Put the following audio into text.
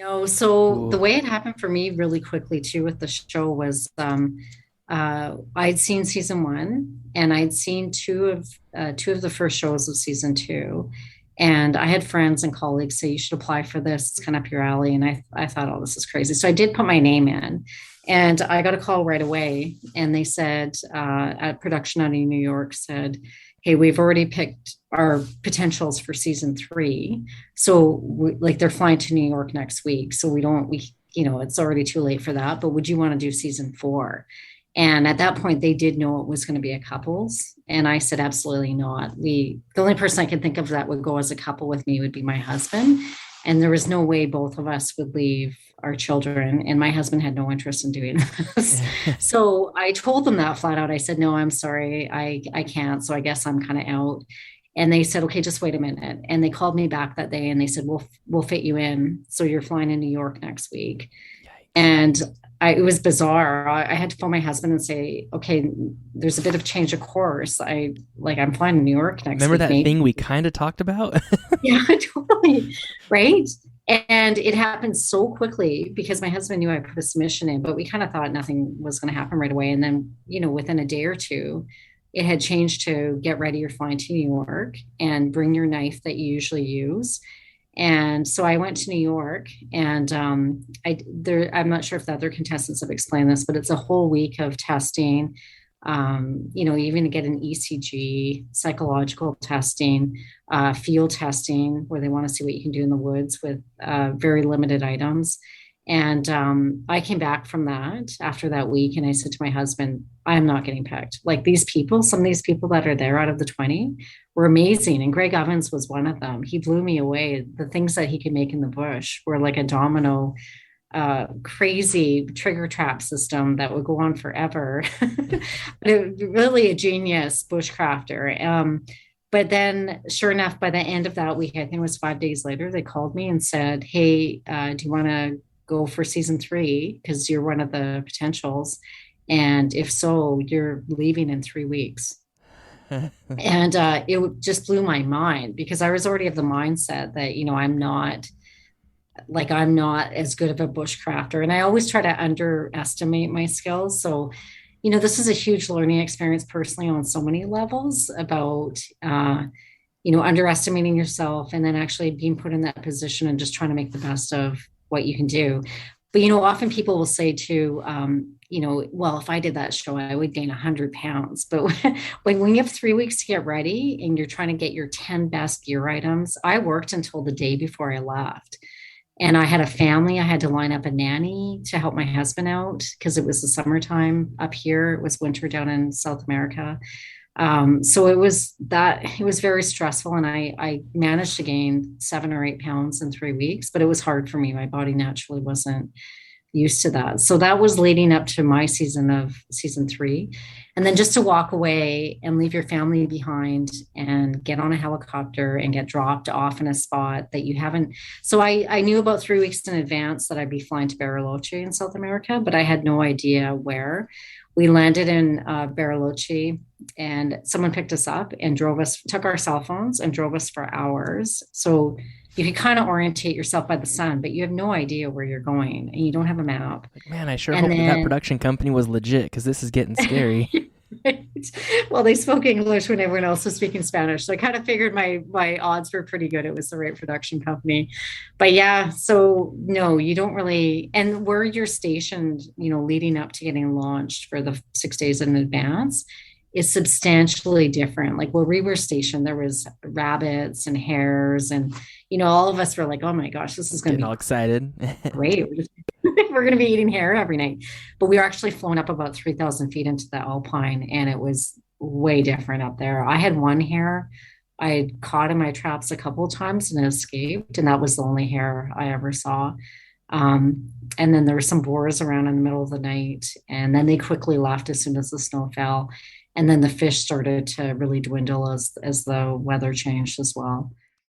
No, so the Ooh. way it happened for me really quickly too with the show was I'd seen season one and I'd seen two of the first shows of season two. And I had friends and colleagues say you should apply for this. It's kind of up your alley. And I thought, oh, this is crazy. So I did put my name in and I got a call right away. And they said at production out of New York said, hey, we've already picked our potentials for season three. So like they're flying to New York next week. So it's already too late for that. But would you want to do season four? And at that point, they did know it was going to be a couples. And I said, absolutely not. The only person I could think of that would go as a couple with me would be my husband. And there was no way both of us would leave our children. And my husband had no interest in doing this. So I told them that flat out. I said, no, I'm sorry. I can't. So I guess I'm kind of out. And they said, okay, just wait a minute. And they called me back that day and they said, we'll fit you in. So you're flying to New York next week. Yikes. And it was bizarre. I had to phone my husband and say, okay, there's a bit of change of course. I'm flying to New York next Remember week, that maybe. thing we kind of talked about? Yeah, totally. Right. And it happened so quickly because my husband knew I put a submission in, but we kind of thought nothing was going to happen right away. And then, within a day or two, it had changed to get ready, you're flying to New York and bring your knife that you usually use. And so I went to New York, and I'm not sure if the other contestants have explained this, but it's a whole week of testing. Even to get an ECG, psychological testing, field testing, where they want to see what you can do in the woods with very limited items. And I came back from that after that week, and I said to my husband, I'm not getting picked. Like these people, some of these people that are there out of the 20 were amazing. And Greg Evans was one of them. He blew me away. The things that he could make in the bush were like a domino, crazy trigger trap system that would go on forever. But really a genius bushcrafter. But then, sure enough, by the end of that week, I think it was 5 days later, they called me and said, hey, do you want to go for season three? Because you're one of the potentials. And if so, you're leaving in 3 weeks. And it just blew my mind because I was already of the mindset that, I'm not as good of a bushcrafter. And I always try to underestimate my skills. So, this is a huge learning experience personally on so many levels about, underestimating yourself and then actually being put in that position and just trying to make the best of what you can do. But, often people will say to, well, if I did that show, I would gain 100 pounds. But when you have 3 weeks to get ready and you're trying to get your 10 best gear items, I worked until the day before I left. And I had a family. I had to line up a nanny to help my husband out because it was the summertime up here. It was winter down in South America. So it was very stressful. And I managed to gain 7 or 8 pounds in 3 weeks, but it was hard for me. My body naturally wasn't used to that. So that was leading up to my season of season three. And then just to walk away and leave your family behind and get on a helicopter and get dropped off in a spot that you haven't. So I knew about 3 weeks in advance that I'd be flying to Bariloche in South America, but I had no idea where. We landed in Bariloche and someone picked us up and took our cell phones and drove us for hours. So you can kind of orientate yourself by the sun, but you have no idea where you're going and you don't have a map. Like, man, I sure And hope that then, production company was legit because this is getting scary. right? Well, they spoke English when everyone else was speaking Spanish. So I kind of figured my odds were pretty good. It was the right production company. But yeah, so no, you don't really, and where you're stationed, leading up to getting launched for the 6 days in advance is substantially different. Like where we were stationed, there was rabbits and hares and all of us were like, oh my gosh, this is going Getting to all be excited. great. We're going to be eating hare every night. But we were actually flown up about 3,000 feet into the Alpine, and it was way different up there. I had one hare I had caught in my traps a couple of times and it escaped, and that was the only hare I ever saw. And then there were some boars around in the middle of the night, and then they quickly left as soon as the snow fell. And then the fish started to really dwindle as the weather changed as well.